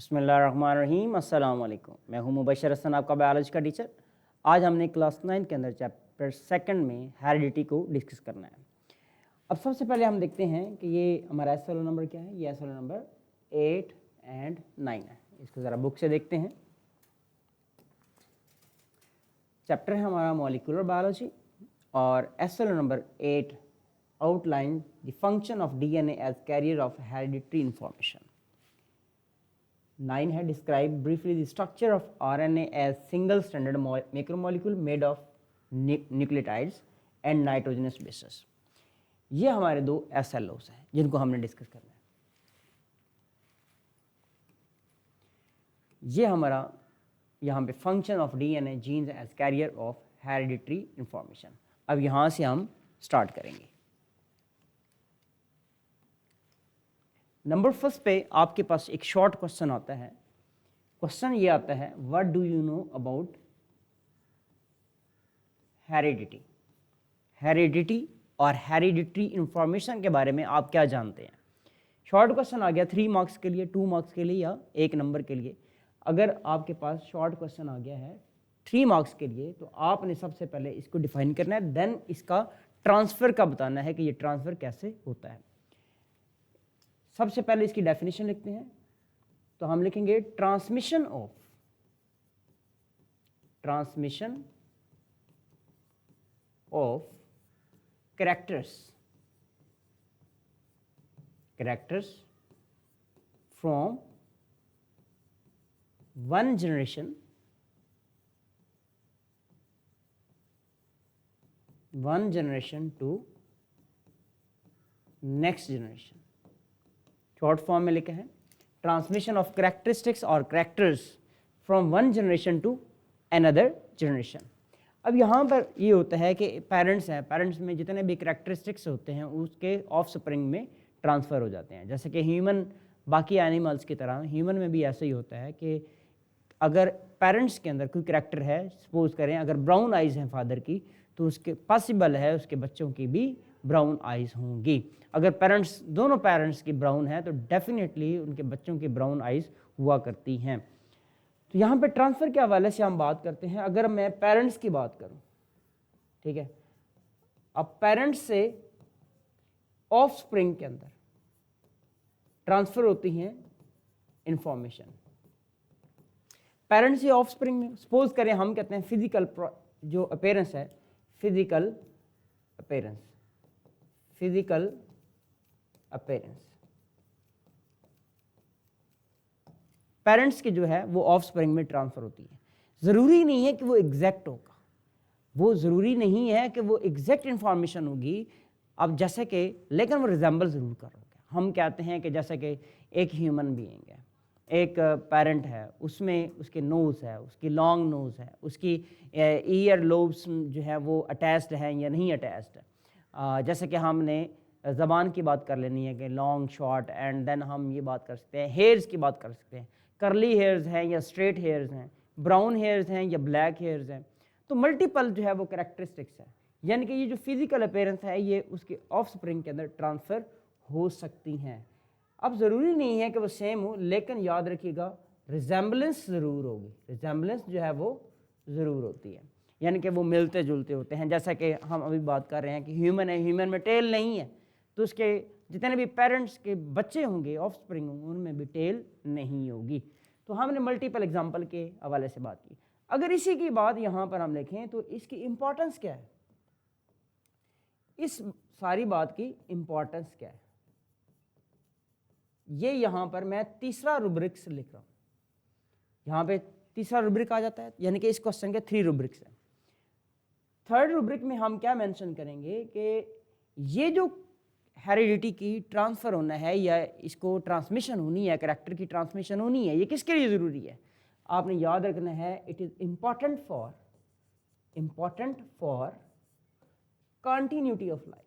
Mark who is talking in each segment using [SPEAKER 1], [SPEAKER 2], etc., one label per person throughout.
[SPEAKER 1] बिस्मिल्लाहिर्रहमानिर्रहीम, अस्सलाम वालेकुम। मैं हूं मुबशर हसन, आपका बायोलॉजी का टीचर। आज हमने क्लास 9 के अंदर चैप्टर 2 में हेरिडिटी को डिस्कस करना है। अब सबसे पहले हम देखते हैं कि ये हमारा एस वाला नंबर क्या है। ये एस वाला नंबर 8 एंड 9 है। इसको ज़रा बुक से देखते हैं। चैप्टर है हमारा मॉलिक्यूलर बायोलॉजी और एस वाला number 8 outline the function of DNA as carrier of hereditary information. 9 है describe briefly the structure of RNA as single standard macromolecule made of nucleotides and nitrogenous bases. ये हमारे दो एसएलओस हैं जिनको हमने डिस्कस करना है। ये हमारा यहाँ पे function of DNA genes as carrier of hereditary information. अब यहाँ से हम स्टार्ट करेंगे। नंबर फर्स्ट पे आपके पास एक शॉर्ट क्वेश्चन आता है। क्वेश्चन ये आता है, what do you know about heredity. Heredity और हेरिडिटरी इंफॉर्मेशन के बारे में आप क्या जानते हैं। शॉर्ट क्वेश्चन आ गया 3 मार्क्स के लिए, 2 मार्क्स के लिए या 1 नंबर के लिए। अगर आपके पास शॉर्ट क्वेश्चन आ गया है 3 मार्क्स के लिए तो आपने सबसे पहले इसको डिफाइन करना है, देन इसका ट्रांसफ़र का बताना है कि ये ट्रांसफ़र कैसे होता है। सबसे पहले इसकी डेफिनेशन लिखते हैं। तो हम लिखेंगे transmission of characters from one generation to next generation। Short form में लिखा है ट्रांसमिशन ऑफ कैरेक्टरिस्टिक्स और characters from one generation to another generation. अब यहाँ पर ये होता है कि पेरेंट्स हैं, पेरेंट्स में जितने भी कैरेक्टरिस्टिक्स होते हैं उसके ऑफ स्प्रिंग में ट्रांसफ़र हो जाते हैं। जैसे कि ह्यूमन, बाकी एनिमल्स की तरह ह्यूमन में भी ऐसा ही होता है कि अगर पेरेंट्स के अंदर कोई कैरेक्टर है, सपोज करें अगर ब्राउन आइज़ हैं फादर की, तो उसके पॉसिबल है उसके बच्चों की भी ब्राउन आइज़ होंगी। अगर दोनों पेरेंट्स की ब्राउन है तो डेफिनेटली उनके बच्चों की ब्राउन आइज़ हुआ करती हैं। तो यहाँ पे ट्रांसफ़र के हवाले से हम बात करते हैं। अगर मैं पेरेंट्स की बात करूँ, ठीक है, अब पेरेंट्स से ऑफ स्प्रिंग के अंदर ट्रांसफ़र होती हैं इंफॉर्मेशन। पेरेंट्स से ऑफ स्प्रिंग में सपोज करें हम कहते हैं फिजिकल जो अपीयरेंस है, फिजिकल अपीयरेंस पेरेंट्स की जो है वो ऑफ स्प्रिंग में ट्रांसफ़र होती है। ज़रूरी नहीं है कि वो एग्जैक्ट होगा, वो ज़रूरी नहीं है कि वो एग्जैक्ट इंफॉर्मेशन होगी। अब जैसे कि लेकिन वो रिजेंबल ज़रूर करोगे। हम कहते हैं कि जैसे कि एक ह्यूमन बीइंग है, एक पेरेंट है, उसमें उसके नोज़ है, उसकी लॉन्ग नोज़ है, उसकी ईयर लोब्स जो है वो अटैच्ड है या नहीं अटैच्ड है। जैसे कि हमने ज़बान की बात कर लेनी है कि लॉन्ग, शॉर्ट, एंड देन हम ये बात कर सकते हैं, हेयर्स की बात कर सकते हैं, करली हेयर्स हैं या स्ट्रेट हेयर्स हैं, ब्राउन हेयर्स हैं या ब्लैक हेयर्स हैं। तो मल्टीपल जो है वो कैरेक्टरिस्टिक्स है, यानी कि ये जो फिजिकल अपीयरेंस है ये उसके ऑफ स्प्रिंग के अंदर ट्रांसफ़र हो सकती हैं। अब ज़रूरी नहीं है कि वो सेम हो, लेकिन याद रखिएगा रिजेंबलेंस ज़रूर होगी। रिजेंबलेंस जो है वो ज़रूर होती है, यानी कि वो मिलते जुलते होते हैं। जैसा कि हम अभी बात कर रहे हैं कि ह्यूमन है, ह्यूमन में टेल नहीं है, तो उसके जितने भी पेरेंट्स के बच्चे होंगे, ऑफ स्प्रिंग होंगे, उनमें भी टेल नहीं होगी। तो हमने मल्टीपल एग्जाम्पल के हवाले से बात की। अगर इसी की बात यहाँ पर हम लिखें तो इसकी इम्पोर्टेंस क्या है, इस सारी बात की इम्पोर्टेंस क्या है, ये यहाँ पर मैं तीसरा रूब्रिक्स लिख रहा हूँ। यहाँ पे तीसरा रूब्रिक आ जाता है, यानी कि इस क्वेश्चन के 3 रूब्रिक्स हैं। थर्ड रूब्रिक में हम क्या मेंशन करेंगे कि ये जो हेरिडिटी की ट्रांसफ़र होना है या इसको ट्रांसमिशन होनी है, कैरेक्टर की ट्रांसमिशन होनी है, ये किसके लिए ज़रूरी है। आपने याद रखना है, it is important for continuity of life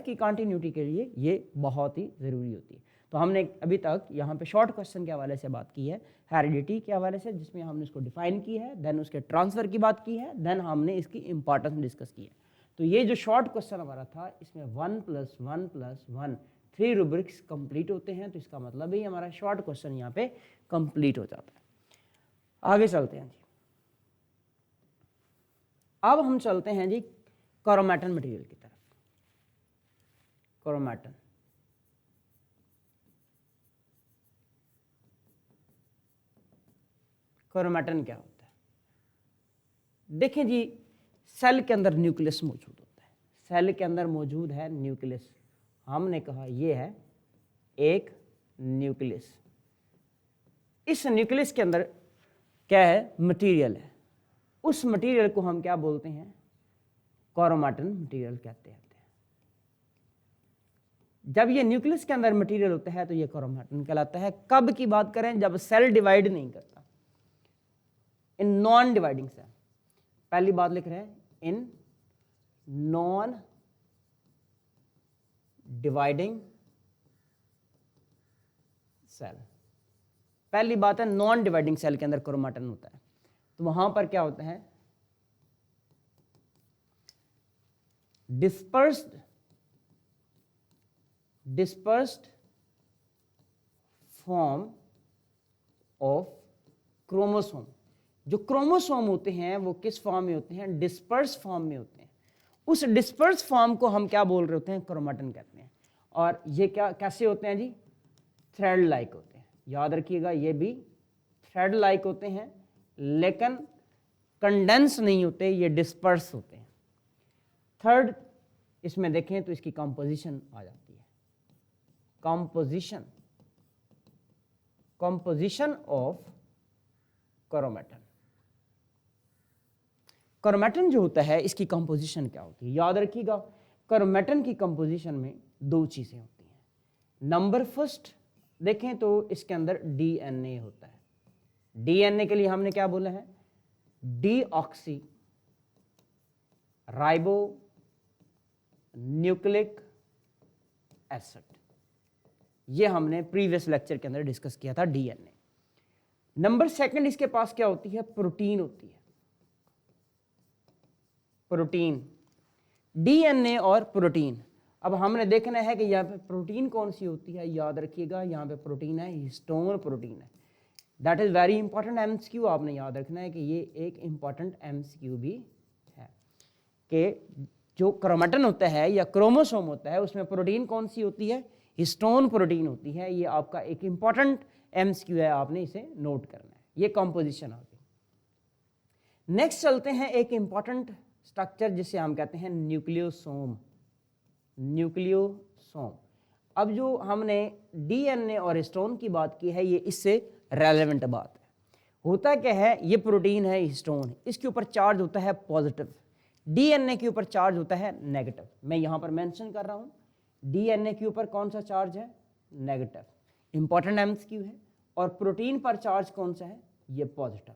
[SPEAKER 1] की कंटिन्यूटी के लिए ये बहुत ही ज़रूरी होती है। तो हमने अभी तक यहाँ पे शॉर्ट क्वेश्चन के हवाले से बात की है, हेरिडिटी के हवाले से, जिसमें हमने इसको डिफाइन की है, देन उसके ट्रांसफ़र की बात की है, देन हमने इसकी इंपॉर्टेंस डिस्कस की है। तो ये जो शॉर्ट क्वेश्चन हमारा था इसमें 1 + 1 + 1 3 रूब्रिक्स कंप्लीट होते हैं, तो इसका मतलब ही हमारा शॉर्ट क्वेश्चन यहाँ पे कंप्लीट हो जाता है। आगे चलते हैं जी। अब हम चलते हैं जी क्रोमैटन मटेरियल की तरफ। क्रोमैटन, क्रोमैटन क्या होता है? देखें जी, सेल के अंदर न्यूक्लियस मौजूद होता है। सेल के अंदर मौजूद है न्यूक्लियस। हमने कहा ये है एक न्यूक्लियस। इस न्यूक्लियस के अंदर क्या है? मटेरियल है। उस मटेरियल को हम क्या बोलते हैं? क्रोमैटन मटेरियल कहते हैं। जब ये न्यूक्लियस के अंदर मटेरियल होता है तो ये क्रोमैटन कहलाता है। कब की बात करें? जब सेल डिवाइड नहीं करता, इन नॉन डिवाइडिंग सेल। पहली बात लिख रहे हैं, इन नॉन डिवाइडिंग सेल। पहली बात है, नॉन डिवाइडिंग सेल के अंदर क्रोमैटन होता है। तो वहां पर क्या होता है? Dispersed form of chromosome. जो क्रोमोसोम होते हैं वो किस फॉर्म में होते हैं? डिस्पर्स फॉर्म में होते हैं। उस डिस्पर्स फॉर्म को हम क्या बोल रहे होते हैं? क्रोमैटन कहते हैं। और ये क्या कैसे होते हैं जी? थ्रेड लाइक होते हैं। याद रखिएगा, ये भी थ्रेड लाइक होते हैं, लेकिन कंडेंस नहीं होते, ये डिस्पर्स होते हैं। थर्ड, इसमें देखें तो इसकी कंपोजिशन आ जाती है। Composition of क्रोमैटन। क्रोमैटन जो होता है इसकी कंपोजिशन क्या होती है? याद रखिएगा, क्रोमैटन की कंपोजिशन में दो चीजें होती हैं। नंबर फर्स्ट देखें तो इसके अंदर डीएनए होता है। डीएनए के लिए हमने क्या बोला है? Deoxy ribo nucleic acid. ये हमने प्रीवियस लेक्चर के अंदर डिस्कस किया था, डीएनए। नंबर सेकंड, इसके पास क्या होती है? प्रोटीन होती है। प्रोटीन, डीएनए और प्रोटीन। अब हमने देखना है कि यहाँ पे प्रोटीन कौन सी होती है। याद रखिएगा, यहाँ पे प्रोटीन है, हिस्टोन प्रोटीन है। That is very important MCQ. आपने याद रखना है कि ये एक इंपॉर्टेंट एमसीक्यू भी है कि जो क्रोमैटन होता है या क्रोमोसोम होता है उसमें प्रोटीन कौन सी होती है? हिस्टोन प्रोटीन होती है। ये आपका एक इंपॉर्टेंट एमसीक्यू है, आपने इसे नोट करना है। ये कंपोजिशन आ गई। नेक्स्ट चलते हैं एक इंपॉर्टेंट स्ट्रक्चर जिसे हम कहते हैं न्यूक्लियोसोम। न्यूक्लियोसोम। अब जो हमने डीएनए और हिस्टोन की बात की है, ये इससे रेलेवेंट बात है। होता क्या है? ये प्रोटीन है, हिस्टोन, इसके ऊपर चार्ज होता है पॉजिटिव, डीएनए के ऊपर चार्ज होता है नेगेटिव। मैं यहां पर मेंशन कर रहा हूं, डीएनए के ऊपर कौन सा चार्ज है? नेगेटिव। इंपॉर्टेंट एमसीक्यू है। और प्रोटीन पर चार्ज कौन सा है? ये पॉजिटिव।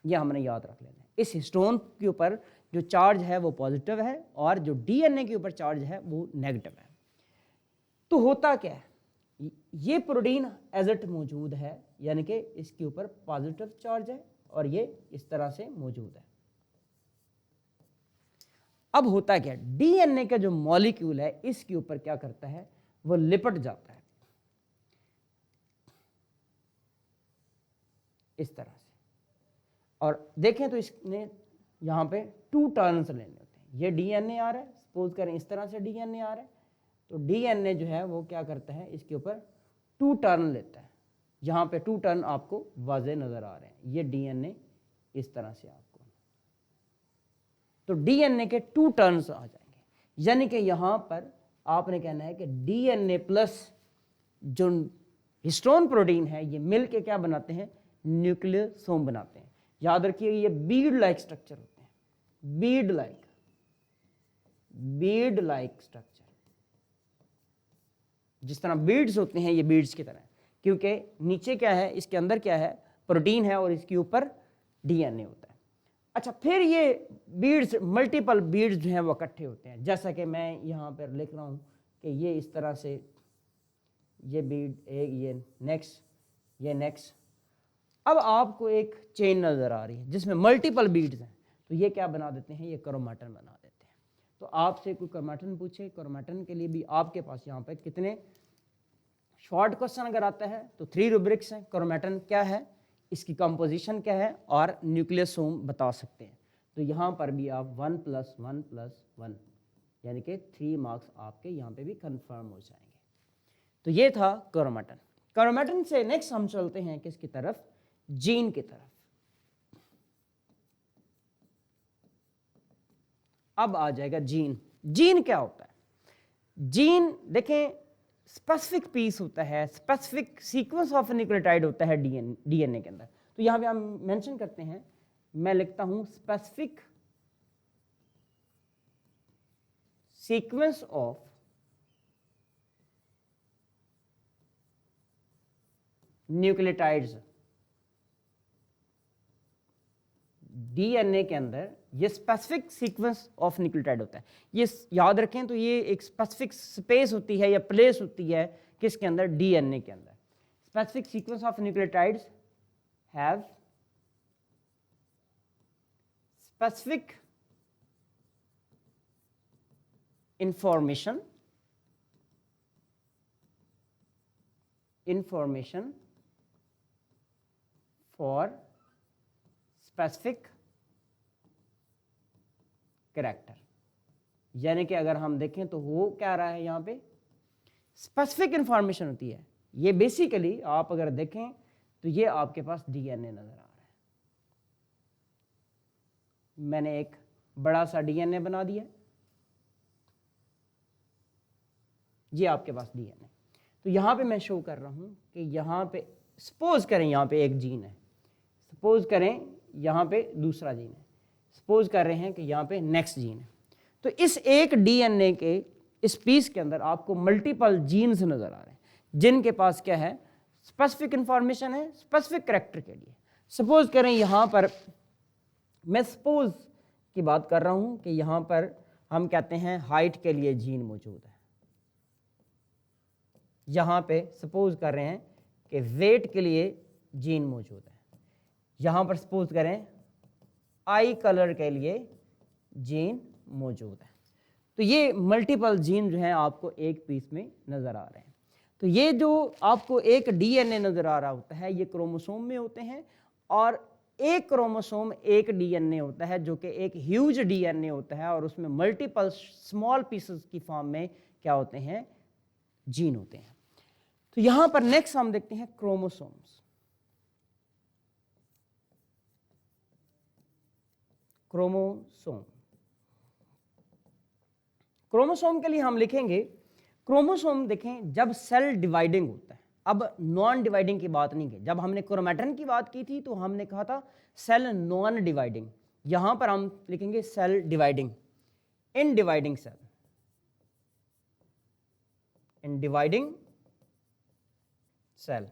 [SPEAKER 1] ये हमने याद रख लेना है। इस हिस्टोन के ऊपर जो चार्ज है वो पॉजिटिव है और जो डीएनए के ऊपर चार्ज है वो नेगेटिव है। तो होता क्या है? ये प्रोटीन एज इट मौजूद है, यानी कि इसके ऊपर पॉजिटिव चार्ज है और ये इस तरह से मौजूद है। अब होता क्या? डीएनए का जो मॉलिक्यूल है इसके ऊपर क्या करता है? वो लिपट जाता है इस तरह से। और देखें तो इसने यहां पे 2 टर्न्स लेने होते हैं। ये डीएनए आ रहा है, सपोज करें इस तरह से डीएनए आ रहा है, तो डीएनए जो है वो क्या करता है? इसके ऊपर 2 टर्न लेता है। यहां पे 2 टर्न आपको वाज़े नजर आ रहे हैं। ये डीएनए इस तरह से आपको, तो डीएनए के 2 टर्न्स आ जाएंगे। यानी कि यहां पर आपने कहना है कि डीएनए प्लस जो हिस्टोन प्रोटीन है ये मिलके क्या बनाते हैं? न्यूक्लियोसोम बनाते हैं। याद रखिए, ये बीड लाइक स्ट्रक्चर होते हैं। बीड लाइक स्ट्रक्चर, जिस तरह बीड्स होते हैं ये बीड्स की तरह, क्योंकि नीचे क्या है? इसके अंदर क्या है? प्रोटीन है और इसके ऊपर डीएनए होता है। अच्छा, फिर ये बीड्स, मल्टीपल बीड्स जो हैं वो इकट्ठे होते हैं। जैसा कि मैं यहाँ पर लिख रहा हूँ कि ये इस तरह से, ये बीड एक, ये नेक्स्ट, ये नेक्स्ट। अब आपको एक चेन नजर आ रही है जिसमें मल्टीपल बीड्स हैं, तो ये क्या बना देते हैं? ये क्रोमैटन बना देते हैं। तो आपसे कोई क्रोमैटिन पूछे, क्रोमैटिन के लिए भी आपके पास यहाँ पे कितने शॉर्ट क्वेश्चन अगर आता है तो 3 रूब्रिक्स हैं। क्रोमैटिन क्या है, इसकी कंपोजिशन क्या है और न्यूक्लियोसोम बता सकते हैं। तो यहाँ पर भी आप 1 + 1 + 1 यानी कि 3 मार्क्स आपके यहाँ पे भी कंफर्म हो जाएंगे। तो ये था क्रोमैटिन। क्रोमैटिन से नेक्स्ट हम चलते हैं किसकी तरफ, जीन की तरफ। अब आ जाएगा जीन। जीन क्या होता है? जीन देखें स्पेसिफिक पीस होता है, स्पेसिफिक सीक्वेंस ऑफ न्यूक्लियोटाइड होता है डीएनए के अंदर। तो यहाँ पे हम मेंशन करते हैं, मैं लिखता हूं specific sequence of nucleotides. DNA के अंदर ये स्पेसिफिक सीक्वेंस ऑफ न्यूक्लियोटाइड होता है। ये याद रखें, तो ये एक स्पेसिफिक स्पेस होती है या प्लेस होती है किसके अंदर, डीएनए के अंदर। Specific sequence of nucleotides have specific information for specific character। यानी कि अगर हम देखें तो वो क्या रहा है, यहाँ पे स्पेसिफिक इंफॉर्मेशन होती है। ये बेसिकली आप अगर देखें तो ये आपके पास डीएनए नजर आ रहा है। मैंने एक बड़ा सा डीएनए बना दिया, ये आपके पास डीएनए। तो यहाँ पे मैं शो कर रहा हूँ कि यहाँ पे सपोज करें यहाँ पे एक जीन है, सपोज करें यहाँ पे दूसरा जीन है, सपोज कर रहे हैं कि यहाँ पे नेक्स्ट जीन है। तो इस एक डीएनए के इस पीस के अंदर आपको मल्टीपल जीन्स नजर आ रहे हैं, जिनके पास क्या है, स्पेसिफिक इंफॉर्मेशन है स्पेसिफिक कैरेक्टर के लिए। सपोज करें यहाँ पर मैं सपोज की बात कर रहा हूँ कि यहाँ पर हम कहते हैं हाइट के लिए जीन मौजूद है। यहाँ पे सपोज कर रहे हैं कि वेट के लिए जीन मौजूद है। यहाँ पर सपोज करें आई कलर के लिए जीन मौजूद है। तो ये मल्टीपल जीन जो हैं आपको एक पीस में नज़र आ रहे हैं। तो ये जो आपको एक डीएनए नज़र आ रहा होता है, ये क्रोमोसोम में होते हैं, और एक क्रोमोसोम एक डीएनए होता है जो कि एक ह्यूज डीएनए होता है, और उसमें मल्टीपल स्मॉल पीसेस की फॉर्म में क्या होते हैं, जीन होते हैं। तो यहां पर नेक्स्ट हम देखते हैं क्रोमोसोम्स। क्रोमोसोम, क्रोमोसोम के लिए हम लिखेंगे, क्रोमोसोम देखें जब सेल डिवाइडिंग होता है, अब नॉन डिवाइडिंग की बात नहीं की। जब हमने क्रोमैटिन की बात की थी तो हमने कहा था सेल नॉन डिवाइडिंग, यहां पर हम लिखेंगे cell dividing. In dividing cell, in dividing cell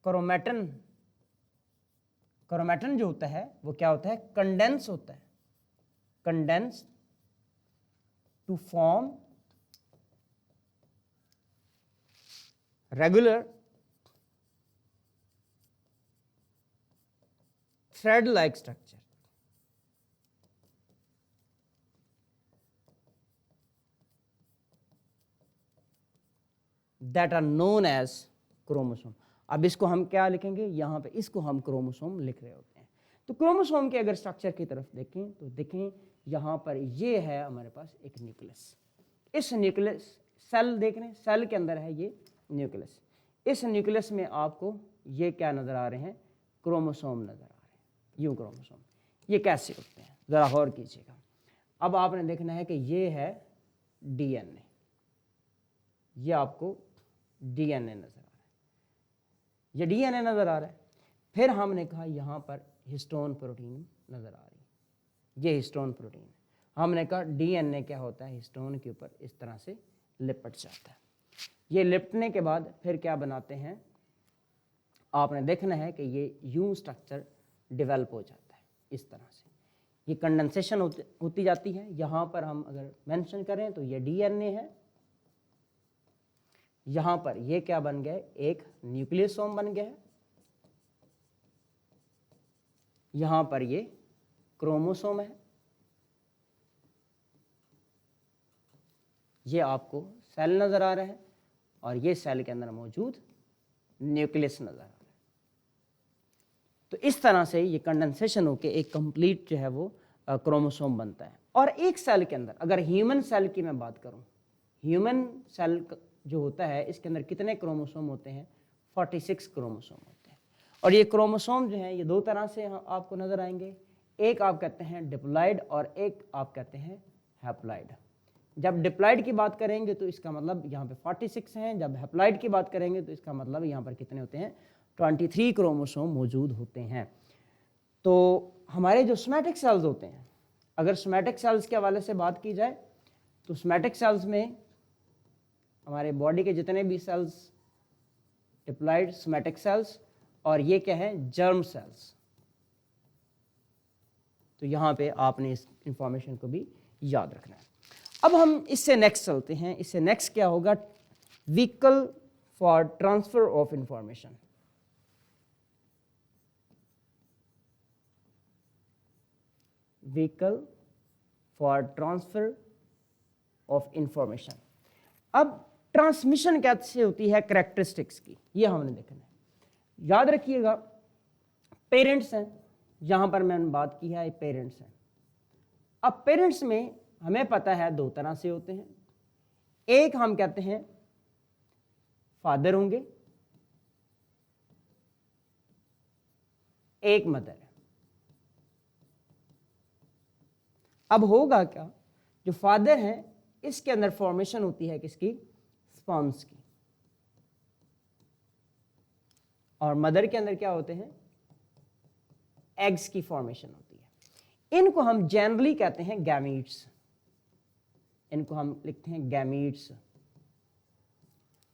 [SPEAKER 1] chromatin, chromatin जो होता है वो क्या होता है, कंडेंस होता है, condense to form regular thread like structure. That are known as chromosome. अब इसको हम क्या लिखेंगे, यहाँ पे इसको हम क्रोमोसोम लिख रहे होते हैं। तो क्रोमोसोम के अगर स्ट्रक्चर की तरफ देखें तो देखें यहाँ पर ये है हमारे पास एक न्यूक्लियस। इस न्यूक्लियस सेल देख रहे हैं, सेल के अंदर है ये न्यूक्लियस। इस न्यूक्लियस में आपको ये क्या नज़र आ रहे हैं, क्रोमोसोम नज़र आ रहे हैं, यूँ क्रोमोसोम। ये कैसे होते हैं ज़रा गौर कीजिएगा। अब आपने देखना है कि ये है डीएनए, ये आपको डीएनए नज़र आ रहा है, ये डीएनए नज़र आ रहा है। फिर हमने कहा यहाँ पर हिस्टोन प्रोटीन नज़र आ रही है, ये हिस्टोन प्रोटीन है। हमने कहा डीएनए क्या होता है, हिस्टोन के ऊपर इस तरह से लिपट जाता है। ये लिपटने के बाद फिर क्या बनाते हैं, आपने देखना है कि ये यूं स्ट्रक्चर डेवलप हो जाता है इस तरह से, ये कंडेंसेशन होती जाती है। यहाँ पर हम अगर मेंशन करें तो ये डीएनए है, यहाँ पर ये क्या बन गया, एक न्यूक्लियोसोम बन गया है, यहाँ पर ये क्रोमोसोम है, ये आपको सेल नज़र आ रहा है और ये सेल के अंदर मौजूद न्यूक्लियस नज़र आ रहा है। तो इस तरह से ये कंडेंसेशन होकर एक कंप्लीट जो है वो क्रोमोसोम बनता है। और एक सेल के अंदर, अगर ह्यूमन सेल की मैं बात करूं, ह्यूमन सेल जो होता है इसके अंदर कितने क्रोमोसोम होते हैं? 46 क्रोमोसोम होते हैं। और ये क्रोमोसोम जो है ये दो तरह से आपको नज़र आएंगे, एक आप कहते हैं डिप्लॉइड और एक आप कहते हैं हैप्लॉइड। जब डिप्लॉइड की बात करेंगे तो इसका मतलब यहाँ पे 46 हैं, जब हैप्लॉइड की बात करेंगे तो इसका मतलब यहाँ पर कितने होते हैं? 23 क्रोमोसोम मौजूद होते हैं। तो हमारे जो सोमैटिक सेल्स होते हैं, अगर सोमैटिक सेल्स के हवाले से बात की जाए तो सोमैटिक सेल्स में हमारे बॉडी के जितने भी सेल्स डिप्लॉइड सोमैटिक सेल्स, और ये क्या है? Germ cells. तो यहाँ पे आपने इस इंफॉर्मेशन को भी याद रखना है। अब हम इससे नेक्स्ट चलते हैं। इससे नेक्स्ट क्या होगा? Vehicle for transfer of information. Vehicle for transfer of information. अब ट्रांसमिशन कैसे होती है कैरेक्टरिस्टिक्स की, ये हमने देखना है। याद रखिएगा, पेरेंट्स हैं, जहां पर मैंने बात की है पेरेंट्स हैं। अब पेरेंट्स में हमें पता है दो तरह से होते हैं, एक हम कहते हैं फादर होंगे, एक मदर है। अब होगा क्या? जो फादर है इसके अंदर फॉर्मेशन होती है किसकी? स्पर्म्स की। और मदर के अंदर क्या होते हैं? एग्स की फॉर्मेशन होती है। इनको हम जनरली कहते हैं गैमीट्स। इनको हम लिखते हैं गैमीट्स।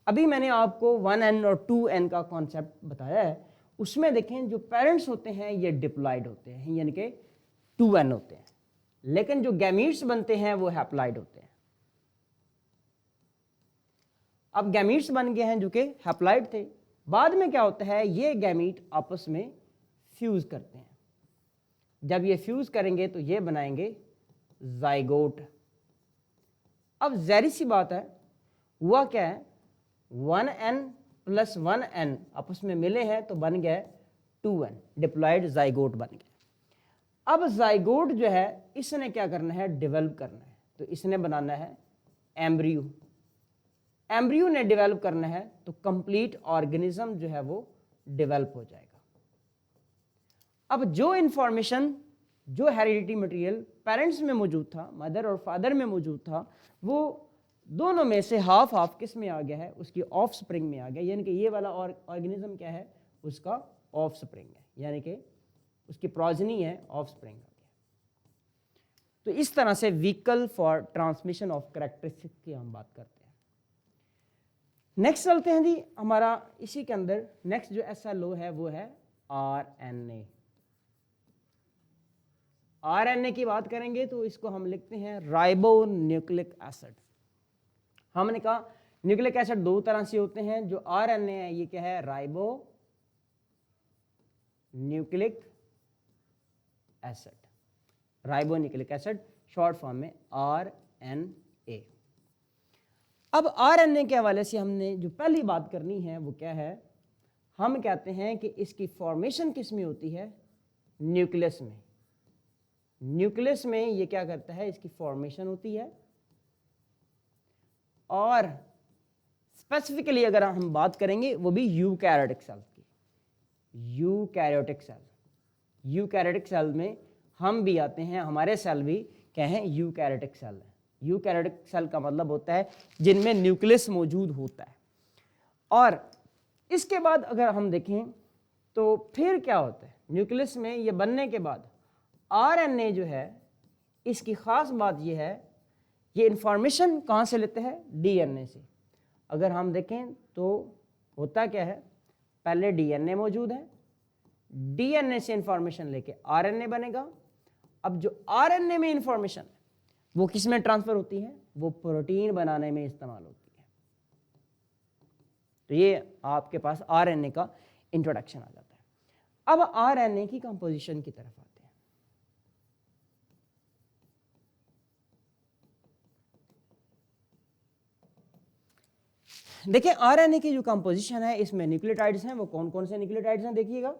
[SPEAKER 1] अभी मैंने आपको 1n और 2n का कॉन्सेप्ट बताया है, उसमें देखें जो पेरेंट्स होते हैं ये डिप्लॉइड होते हैं, यानी कि 2n होते हैं, लेकिन जो गैमीट्स बनते हैं वो हैप्लॉइड होते हैं। अब गैमीट्स बन गए हैं जो कि हैप्लॉइड थे, बाद में क्या होता है? ये गैमीट आपस में फ्यूज करते हैं। जब ये फ्यूज करेंगे तो ये बनाएंगे जाइगोट। अब ज़ाहिर सी बात है, हुआ क्या है? 1n प्लस 1n आपस में मिले हैं तो बन गया 2n, डिप्लॉइड जाइगोट बन गया। अब जाइगोट जो है इसने क्या करना है? डेवलप करना है। तो इसने बनाना है एम्ब्रियो। एम्ब्रियो ने डेवलप करना है तो कंप्लीट ऑर्गेनिज्म जो है वो डेवलप हो जाएगा। अब जो इंफॉर्मेशन, जो हेरिडिटी मटेरियल पेरेंट्स में मौजूद था, मदर और फादर में मौजूद था, वो दोनों में से हाफ हाफ किस में आ गया है? उसकी ऑफ स्प्रिंग में आ गया। यानी कि ये वाला ऑर्गेनिज्म क्या है? उसका ऑफ स्प्रिंग है, यानी कि उसकी प्रोजनी है, ऑफ स्प्रिंग आ गया। तो इस तरह से vehicle for transmission of characteristic की हम बात करते हैं। नेक्स्ट चलते हैं जी, हमारा इसी के अंदर नेक्स्ट जो SLO है वो है RNA। RNA की बात करेंगे तो इसको हम लिखते हैं राइबो न्यूक्लिक एसिड। हमने कहा न्यूक्लिक एसिड दो तरह से होते हैं, जो RNA है ये क्या है? Ribo nucleic acid. Ribo nucleic acid short form में RNA। अब RNA के हवाले से हमने जो पहली बात करनी है वो क्या है? हम कहते हैं कि इसकी फॉर्मेशन किस में होती है? न्यूक्लियस में। न्यूक्लियस में ये क्या करता है? इसकी फॉर्मेशन होती है। और स्पेसिफिकली अगर हम बात करेंगे वो भी यूकैरियोटिक सेल की। यूकैरियोटिक सेल, यूकैरियोटिक सेल में हम भी आते हैं, हमारे सेल भी क्या है? यूकैरियोटिक सेल है। यूकैरियोटिक सेल का मतलब होता है जिनमें न्यूक्लियस मौजूद होता है। और इसके बाद अगर हम देखें तो फिर क्या होता है? न्यूक्लियस में ये बनने के बाद RNA जो है, इसकी ख़ास बात ये है, ये इंफॉर्मेशन कहाँ से लेते हैं? DNA से। अगर हम देखें तो होता क्या है? पहले DNA मौजूद है, DNA से इंफॉर्मेशन लेके RNA बनेगा। अब जो RNA में इंफॉर्मेशन है वो किस में ट्रांसफर होती है? वो प्रोटीन बनाने में इस्तेमाल होती है। तो ये आपके पास RNA का इंट्रोडक्शन आ जाता है। अब RNA की कंपोजिशन की तरफ आते हैं। देखिए आरएनए की जो कंपोजिशन है इसमें न्यूक्लियोटाइड्स हैं, वो कौन कौन से न्यूक्लियोटाइड्स हैं देखिएगा।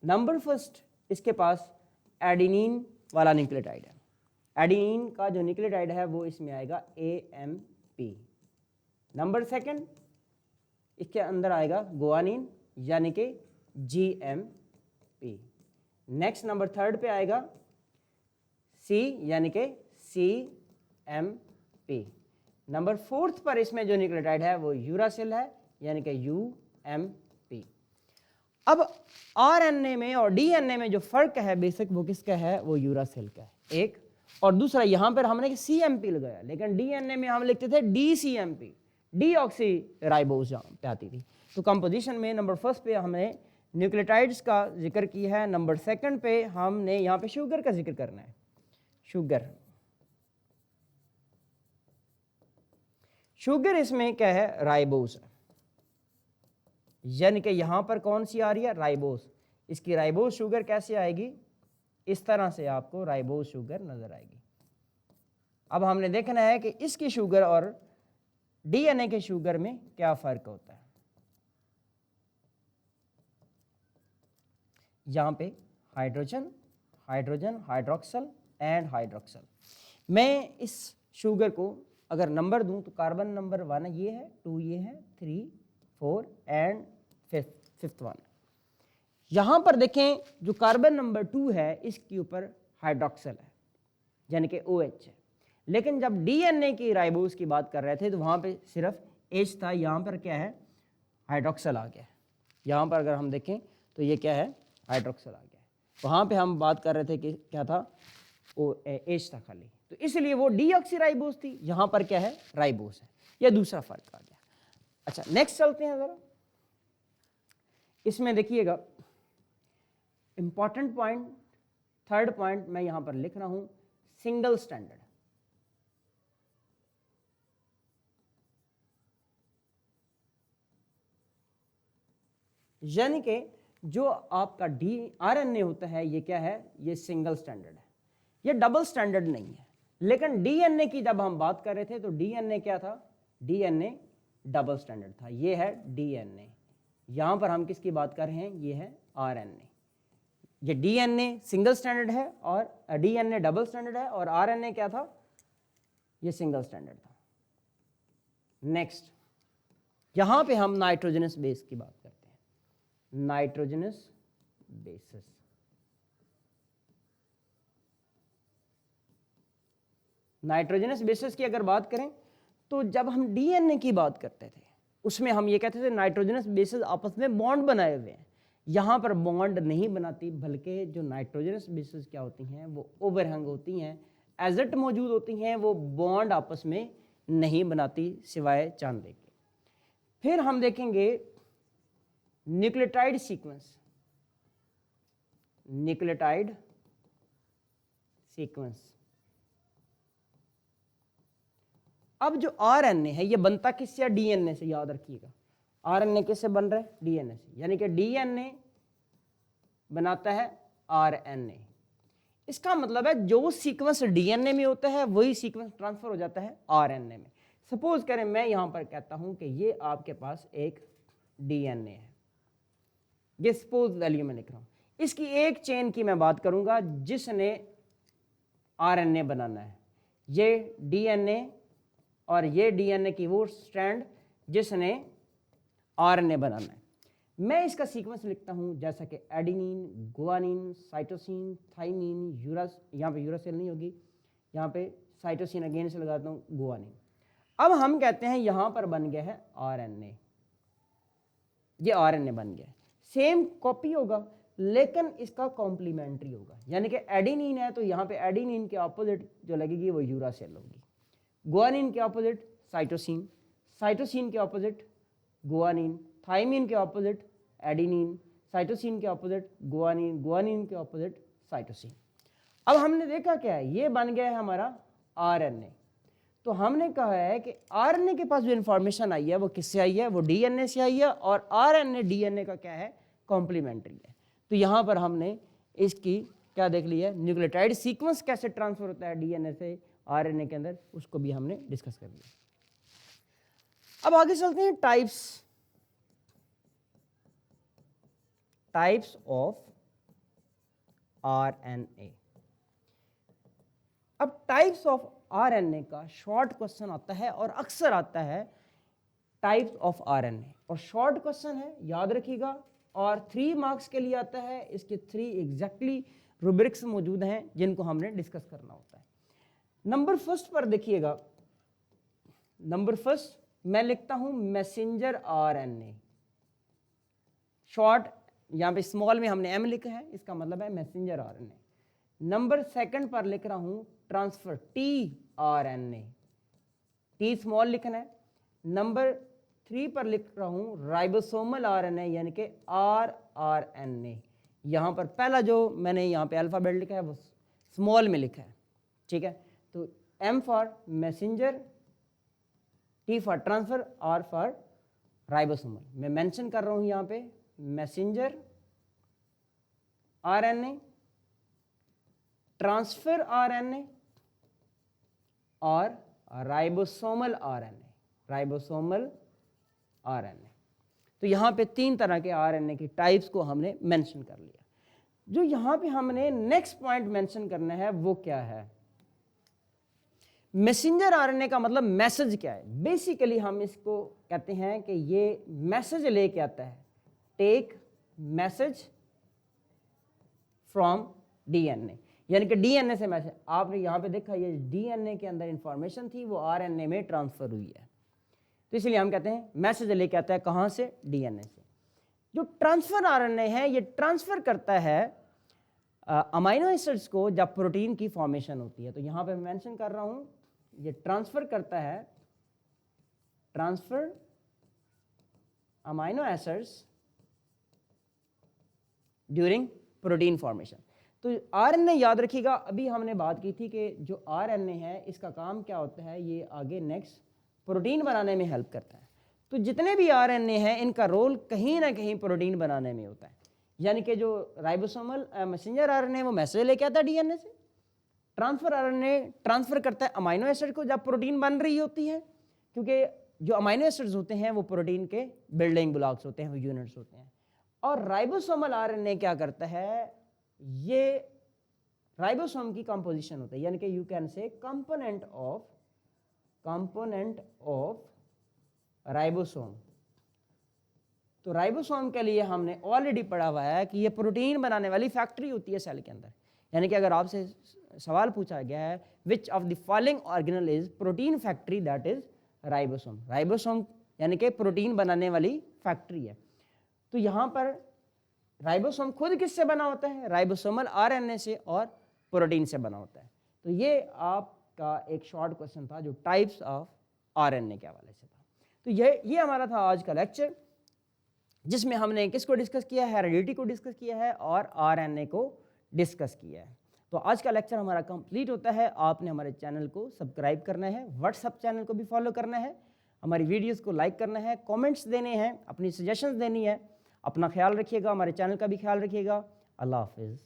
[SPEAKER 1] नंबर फर्स्ट इसके पास एडेनिन वाला न्यूक्लियोटाइड है। एडेनिन का जो न्यूक्लियोटाइड है वो इसमें आएगा AMP। नंबर सेकंड इसके अंदर आएगा गुआनिन यानी कि GMP। नेक्स्ट नंबर थर्ड पे आएगा C यानी कि CMP। नंबर फोर्थ पर इसमें जो न्यूक्लियोटाइड है वो यूरासिल है यानी कि UMP। अब आरएनए में और डीएनए में जो फर्क है बेसिक वो किसका है, वो यूरासिल का है एक, और दूसरा यहां पर हमने CMP लगाया, लेकिन डीएनए में हम लिखते थे DCMP, डीऑक्सी राइबोज जहां पे आती थी। तो कंपोजिशन में नंबर फर्स्ट पे हमने न्यूक्लियोटाइड्स का जिक्र किया है, नंबर सेकंड पे हमने यहाँ पे शुगर का जिक्र करना है। शुगर इसमें क्या है, राइबोज है, यानी कि यहां पर कौन सी आ रही है, राइबोज। इसकी राइबोज शुगर कैसे आएगी, इस तरह से आपको राइबोज शुगर नजर आएगी। अब हमने देखना है कि इसकी शुगर और डीएनए के शुगर में क्या फर्क होता है। यहां पे hydrogen, hydrogen, hydroxyl and hydroxyl. मैं इस शुगर को अगर नंबर दूं तो कार्बन नंबर 1 ये है, 2 ये है, 3, 4 एंड फिफ्थ वन। यहां पर देखें जो कार्बन नंबर 2 है इसके ऊपर हाइड्रोक्सल है यानी कि OH है, लेकिन जब डीएनए की राइबोज की बात कर रहे थे तो वहां पे सिर्फ H था, यहां पर क्या है, हाइड्रोक्सल आ गया। यहां पर अगर हम देखें तो ये क्या है, हाइड्रोक्सल आ गया। वहां पे हम बात कर रहे थे कि क्या था, H था खाली, तो इसलिए वो डीऑक्सीराइबोज थी, यहां पर क्या है, राइबोज है। यह दूसरा फर्क आ गया। अच्छा नेक्स्ट चलते हैं जरा, इसमें देखिएगा इंपॉर्टेंट पॉइंट, थर्ड पॉइंट मैं यहां पर लिख रहा हूं, सिंगल स्टैंडर्ड। यानी कि जो आपका आरएनए होता है ये क्या है, ये सिंगल स्टैंडर्ड है, ये डबल स्टैंडर्ड नहीं है। लेकिन डीएनए की जब हम बात कर रहे थे तो डीएनए क्या था, डीएनए डबल स्टैंडर्ड था। ये है डीएनए, यहां पर हम किसकी बात कर रहे हैं, ये है आरएनए। ये डीएनए सिंगल स्टैंडर्ड है और डीएनए डबल स्टैंडर्ड है, और आरएनए क्या था, ये सिंगल स्टैंडर्ड था। नेक्स्ट यहां पे हम नाइट्रोजनस बेस की बात करते हैं, नाइट्रोजनस बेसिस। नाइट्रोजनस बेसिस की अगर बात करें तो जब हम डीएनए की बात करते थे उसमें हम ये कहते थे नाइट्रोजनस बेसिस आपस में बॉन्ड बनाए हुए हैं। यहां पर बॉन्ड नहीं बनाती, बल्कि जो नाइट्रोजनस बेसिस क्या होती हैं वो ओवरहैंग होती हैं, एजेट मौजूद होती हैं, वो बॉन्ड आपस में नहीं बनाती सिवाय चांदे के। फिर हम देखेंगे न्यूक्लियोटाइड सीक्वेंस, न्यूक्लियोटाइड सीक्वेंस। अब जो आरएनए है ये बनता किससे, डीएनए से, याद रखिएगा। आरएनए किससे बन रहा है, डीएनए से, यानी कि डीएनए बनाता है आरएनए। इसका मतलब है जो सीक्वेंस डीएनए में होता है वही सीक्वेंस ट्रांसफर हो जाता है आरएनए में। सपोज करें मैं यहां पर कहता हूं कि ये आपके पास एक डीएनए है, ये सपोज वैल्यू में लिख रहा हूं, इसकी एक चेन की मैं बात करूंगा जिसने आरएनए बनाना है, ये डीएनए और ये डीएनए की वो स्ट्रैंड जिसने आरएनए बनाना है। मैं इसका सीक्वेंस लिखता हूं जैसा कि एडेनिन, गुआनिन, साइटोसिन, थाइमिन, यहाँ पे यूरासिल नहीं होगी, यहाँ पे साइटोसिन अगेन से लगाता हूं, गुआनिन। अब हम कहते हैं यहां पर बन गया है आरएनए, ये आरएनए बन गया। सेम कॉपी होगा लेकिन इसका कॉम्प्लीमेंट्री होगा, यानी कि एडेनिन है तो यहाँ पे एडेनिन के ऑपोजिट जो लगेगी वो यूरासिल होगी, गुआनिन के ऑपोजिट साइटोसिन, साइटोसिन के ऑपोजिट गुआनिन, थाइमिन के ऑपोजिट एडेनिन, साइटोसिन के ऑपोजिट गुआनिन, गुआनिन के ऑपोजिट साइटोसिन। अब हमने देखा क्या है, ये बन गया है हमारा आरएनए। तो हमने कहा है कि आरएनए के पास जो इंफॉर्मेशन आई है वो किससे आई है, वो डीएनए से आई है, और आरएनए डीएनए का क्या है, कॉम्प्लीमेंट्री है। तो यहाँ पर हमने इसकी क्या देख लिया, न्यूक्लियोटाइड सीक्वेंस कैसे ट्रांसफर होता है डीएनए से आरएनए के अंदर, उसको भी हमने डिस्कस कर लिया। अब आगे चलते हैं टाइप्स ऑफ आरएनए। अब टाइप्स ऑफ आरएनए का शॉर्ट क्वेश्चन आता है और अक्सर आता है टाइप्स ऑफ आरएनए, और शॉर्ट क्वेश्चन है, याद रखिएगा, और 3 मार्क्स के लिए आता है। इसके 3 एग्जैक्टली रूब्रिक्स मौजूद हैं जिनको हमने डिस्कस करना होता है। नंबर फर्स्ट पर देखिएगा, नंबर फर्स्ट मैं लिखता हूं मैसेंजर आरएनए। शॉर्ट यहां पे स्मॉल में हमने एम लिखा है, इसका मतलब है मैसेंजर आरएनए। नंबर सेकंड पर लिख रहा हूं ट्रांसफर टीआरएनए, टी स्मॉल लिखना है। नंबर 3 पर लिख रहा हूं राइबोसोमल आरएनए यानी कि आरआरएनए। यहां पर पहला जो मैंने यहां पे अल्फाबेट लिखा है वो स्मॉल में लिखा है, ठीक है। तो M for messenger, T for transfer, R for ribosomal. मैं मेंशन कर रहा हूं यहां पे मैसेंजर आरएनए, ट्रांसफर आरएनए और राइबोसोमल आरएनए, राइबोसोमल आरएनए। तो यहां पे 3 तरह के आरएनए की टाइप्स को हमने मेंशन कर लिया। जो यहां पे हमने नेक्स्ट पॉइंट मेंशन करना है वो क्या है, मैसेंजर आरएनए का मतलब मैसेज क्या है। बेसिकली हम इसको कहते हैं कि ये मैसेज लेके आता है, टेक मैसेज फ्रॉम डीएनए, यानी कि डीएनए से मैसेज। आपने यहां पे देखा ये डीएनए के अंदर इंफॉर्मेशन थी वो आरएनए में ट्रांसफर हुई है, तो इसलिए हम कहते हैं मैसेज लेके आता है, कहां से, डीएनए से। जो ट्रांसफर आरएनए है ये ट्रांसफर करता है अमाइनो एसिड्स को जब प्रोटीन की फॉर्मेशन होती है। तो यहां पे मैं मेंशन कर रहा हूं ये ट्रांसफर करता है, transfer amino acids during protein formation. तो आरएनए याद रखिएगा, अभी हमने बात की थी कि जो आरएनए है इसका काम क्या होता है, ये आगे नेक्स्ट प्रोटीन बनाने में हेल्प करता है। तो जितने भी आरएनए हैं इनका रोल कहीं ना कहीं प्रोटीन बनाने में होता है, यानी कि जो राइबोसोमल मैसेंजर आरएनए वो मैसेज लेके आता है डीएनए से, ट्रांसफर आरएनए ट्रांसफर करता है अमाइनो एसिड को जब प्रोटीन बन रही होती है, क्योंकि जो अमाइनो एसिड्स होते हैं वो प्रोटीन के बिल्डिंग ब्लॉक्स होते हैं, वो यूनिट्स होते हैं। और राइबोसोमल आरएनए क्या करता है, ये राइबोसोम की कंपोजिशन होता है, यानी कि you can say component of ribosome. तो राइबोसोम के लिए हमने ऑलरेडी पढ़ा हुआ है कि ये प्रोटीन बनाने वाली फैक्ट्री होती है सेल के अंदर। यानी कि अगर आपसे सवाल पूछा गया है which of the following organelle is protein factory, that is ribosome. Ribosome यानी कि प्रोटीन बनाने वाली फैक्ट्री है। तो यहाँ पर राइबोसोम खुद किससे बना होता है, राइबोसोमल आरएनए से और प्रोटीन से बना होता है। तो ये आपका एक शॉर्ट क्वेश्चन था जो टाइप्स ऑफ आरएनए के हवाले से था। तो ये हमारा था आज का लेक्चर, जिसमें हमने किसको डिस्कस किया है, हेरिडिटी को डिस्कस किया है और आरएनए को डिस्कस किया है। तो आज का लेक्चर हमारा कंप्लीट होता है। आपने हमारे चैनल को सब्सक्राइब करना है, व्हाट्सएप चैनल को भी फॉलो करना है, हमारी वीडियोस को लाइक करना है, कमेंट्स देने हैं, अपनी सजेशंस देनी है। अपना ख्याल रखिएगा, हमारे चैनल का भी ख्याल रखिएगा। अल्लाह हाफिज़।